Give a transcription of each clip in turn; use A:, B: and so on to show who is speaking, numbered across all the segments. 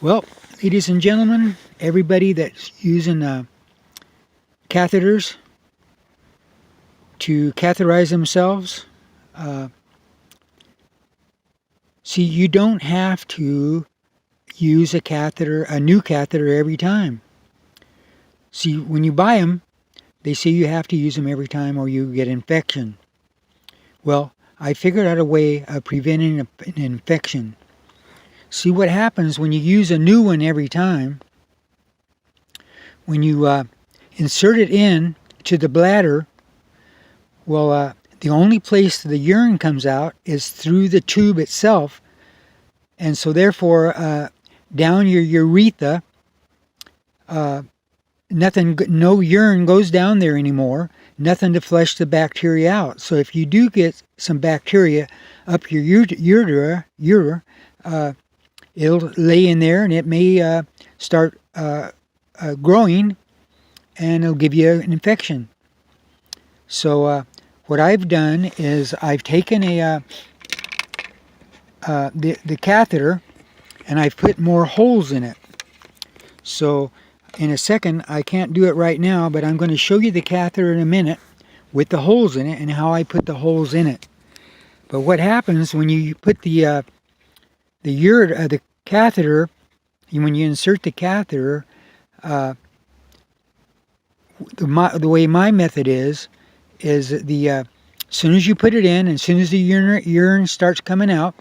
A: Well, ladies and gentlemen, everybody that's using catheters to catheterize themselves, see, you don't have to use a new catheter every time. See, when you buy them, they say you have to use them every time or you get infection. Well, I figured out a way of preventing an infection. See, what happens when you use a new one every time, when you insert it in to the bladder, well, the only place the urine comes out is through the tube itself, and so therefore down your urethra, no urine goes down there anymore, nothing to flush the bacteria out. So if you do get some bacteria up your ureter, it'll lay in there and it may start growing and it'll give you an infection. So what I've done is I've taken the catheter and I've put more holes in it. So in a second, I can't do it right now, but I'm going to show you the catheter in a minute with the holes in it and how I put the holes in it. But what happens when you put the catheter, when you insert the catheter, the way my method is as soon as you put it in, and as soon as the urine starts coming out,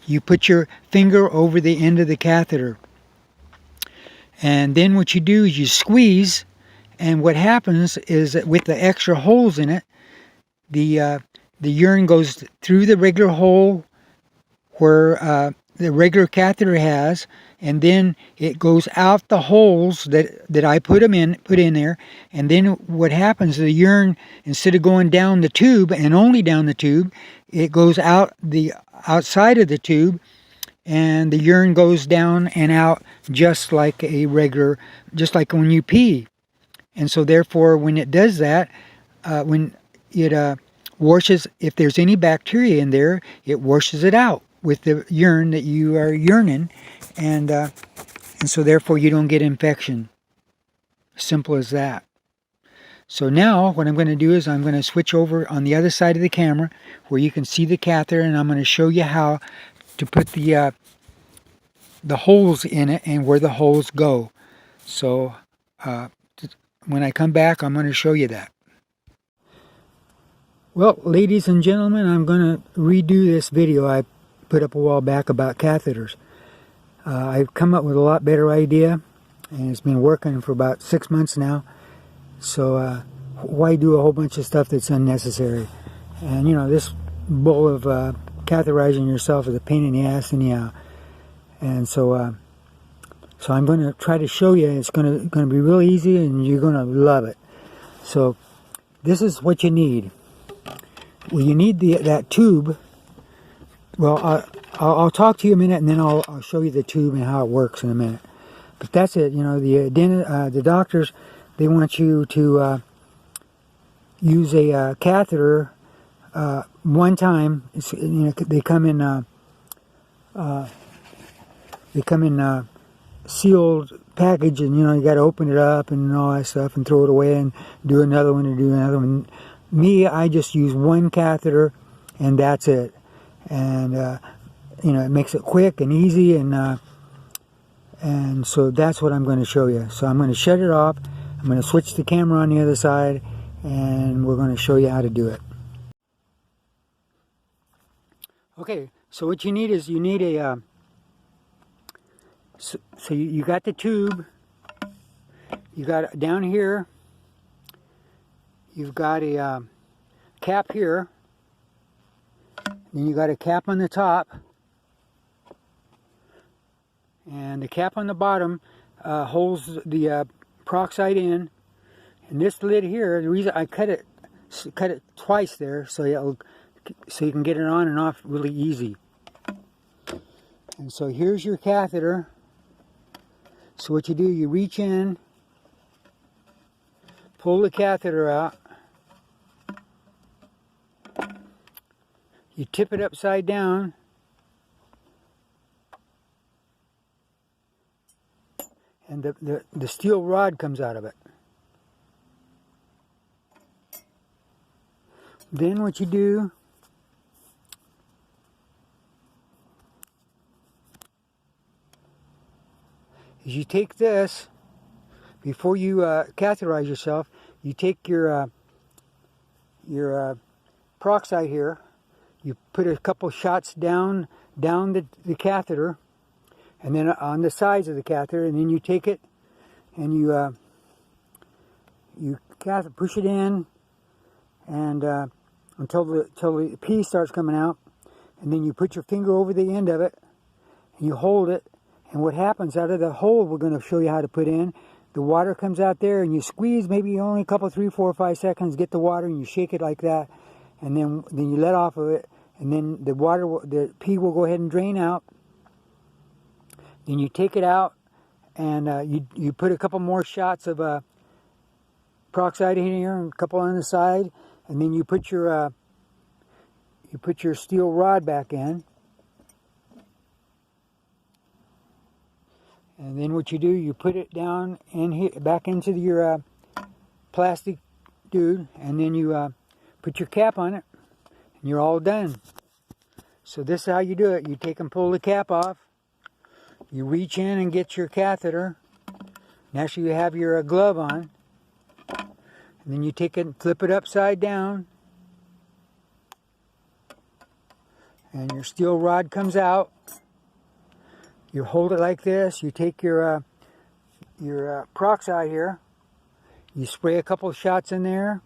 A: you put your finger over the end of the catheter. And then what you do is you squeeze, and what happens is that with the extra holes in it, the urine goes through the regular hole where the regular catheter has, and then it goes out the holes that I put in there. And then what happens, the urine, instead of going down the tube and only down the tube, it goes out the outside of the tube, and the urine goes down and out just like when you pee. And so therefore, when it does that, when it washes, if there's any bacteria in there, it washes it out with the urine that you are urinating, and so therefore you don't get infection. Simple as that. So now what I'm going to do is I'm going to switch over on the other side of the camera where you can see the catheter, and I'm going to show you how to put the holes in it and where the holes go. So when I come back, I'm going to show you that. Well, ladies and gentlemen, I'm going to redo this video I put up a while back about catheters. I've come up with a lot better idea, and it's been working for about 6 months now. So why do a whole bunch of stuff that's unnecessary? And you know, this bull of catheterizing yourself is a pain in the ass anyhow. And so I'm going to try to show you. It's going to be real easy, and you're going to love it. So this is what you need. Well, you need that tube. Well, I'll talk to you a minute, and then I'll show you the tube and how it works in a minute. But that's it. You know, the doctors, they want you to use a catheter one time. They come in sealed package, and you got to open it up and all that stuff and throw it away and do another one and do another one. Me, I just use one catheter, and that's it. And it makes it quick and easy, and so that's what I'm going to show you. So I'm going to shut it off. I'm going to switch the camera on the other side, and we're going to show you how to do it. Okay, so what you need is a so you got the tube. You got down here. You've got a cap here. Then you got a cap on the top, and the cap on the bottom holds the peroxide in. And this lid here, the reason I cut it twice there, so you can get it on and off really easy. And so here's your catheter. So what you do, you reach in, pull the catheter out. You tip it upside down, and the steel rod comes out of it. Then what you do is you take this, before you catheterize yourself, you take your peroxide here, you put a couple shots down the catheter, and then on the sides of the catheter, and then you take it and you push it in, and until the pee starts coming out, and then you put your finger over the end of it and you hold it, and what happens out of the hole we're going to show you how to put in, the water comes out there, and you squeeze maybe only a couple, 3, 4, 5 seconds, get the water, and you shake it like that, and then you let off of it, and then the pee will go ahead and drain out. Then you take it out, and you put a couple more shots of peroxide in here, and a couple on the side, and then you put your steel rod back in. And then what you do, you put it down in here, back into your plastic dude, and then you put your cap on it, and you're all done. So this is how you do it. You take and pull the cap off. You reach in and get your catheter. Now you have your glove on. And then you take it and flip it upside down. And your steel rod comes out. You hold it like this. You take your peroxide here. You spray a couple of shots in there,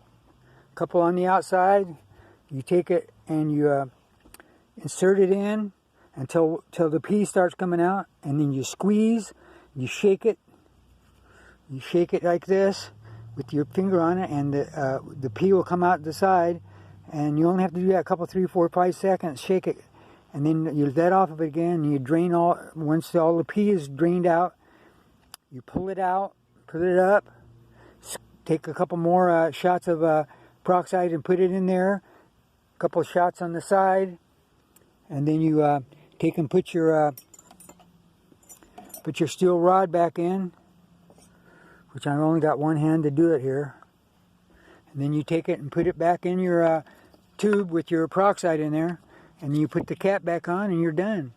A: a couple on the outside. You take it and you insert it in until the pee starts coming out, and then you squeeze. You shake it. You shake it like this with your finger on it, and the pee will come out the side. And you only have to do that a couple, 3, 4, 5 seconds. Shake it. And then you let off of it again, and you drain once all the pee is drained out, you pull it out, put it up, take a couple more shots of peroxide and put it in there, a couple of shots on the side, and then you take and put your steel rod back in, which I've only got one hand to do it here, and then you take it and put it back in your tube with your peroxide in there. And then you put the cap back on, and you're done.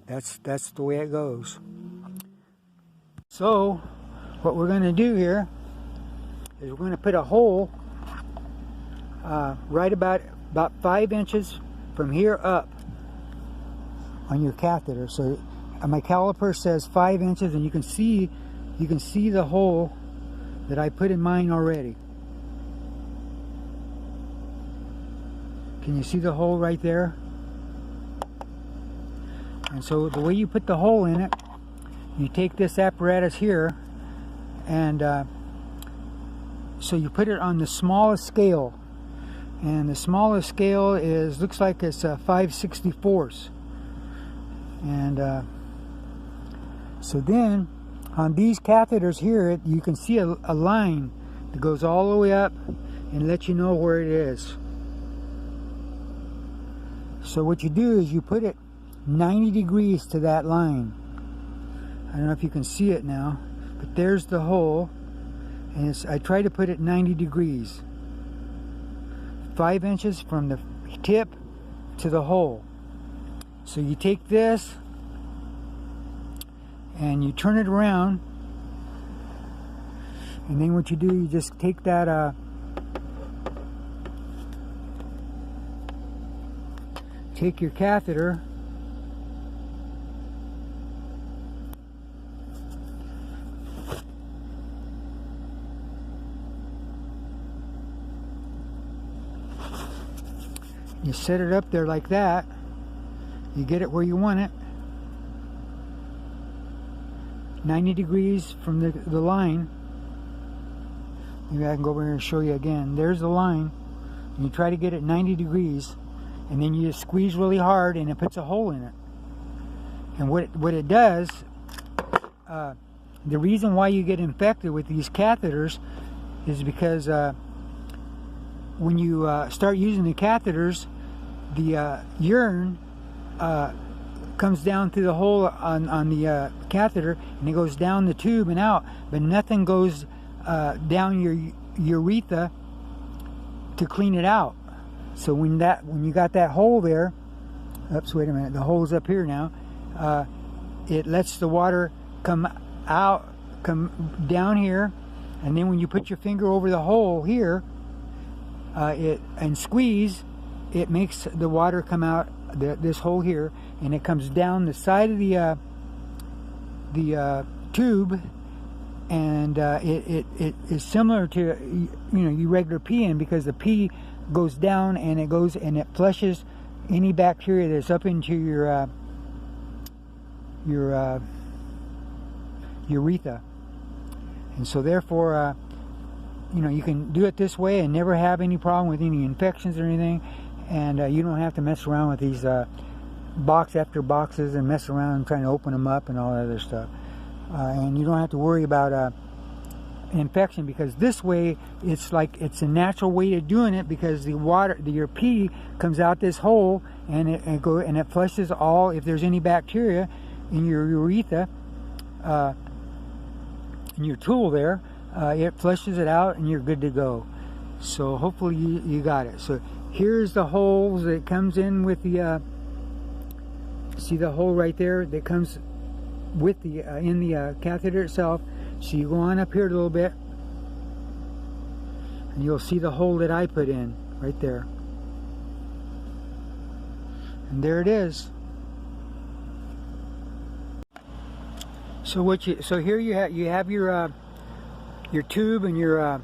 A: That's the way it goes. So, what we're going to do here is we're going to put a hole right about 5 inches from here up on your catheter. So my caliper says 5 inches, and you can see the hole that I put in mine already. Can you see the hole right there? And so the way you put the hole in it, you take this apparatus here, and so you put it on the smallest scale, and the smallest scale looks like it's 5/64. And so then on these catheters here, you can see a line that goes all the way up and lets you know where it is. So what you do is you put it 90 degrees to that line. I don't know if you can see it now, but there's the hole, and I try to put it 90 degrees. 5 inches from the tip to the hole. So you take this and you turn it around, and then what you do, you just take that take your catheter, you set it up there like that, you get it where you want it, 90 degrees from the line. Maybe I can go over here and show you again. There's the line, and you try to get it 90 degrees, and then you just squeeze really hard, and it puts a hole in it. And what it does, the reason why you get infected with these catheters is because when you start using the catheters, the urine comes down through the hole on the catheter, and it goes down the tube and out, but nothing goes down your urethra to clean it out. So when you got that hole there, oops, wait a minute, the hole's up here now, it lets the water come down here, and then when you put your finger over the hole here and squeeze, it makes the water come out this hole here, and it comes down the side of the tube, and it is similar to your regular peeing, because the pee goes down and it flushes any bacteria that's up into your urethra. And so therefore you can do it this way and never have any problem with any infections or anything, and you don't have to mess around with these box after boxes and mess around and trying to open them up and all that other stuff, and you don't have to worry about infection, because this way it's a natural way of doing it, because the water, your pee comes out this hole, and it flushes all, if there's any bacteria in your urethra, in your tool there, it flushes it out and you're good to go. So hopefully you got it. So here's the holes that comes in with the see the hole right there that comes with the in the catheter itself. So you go on up here a little bit, and you'll see the hole that I put in right there, and there it is. So here you have your tube and your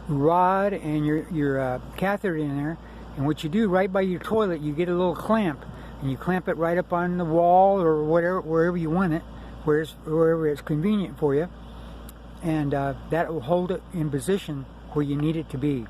A: rod and your catheter in there, and what you do right by your toilet, you get a little clamp, and you clamp it right up on the wall or wherever you want it, wherever it's convenient for you, and that will hold it in position where you need it to be.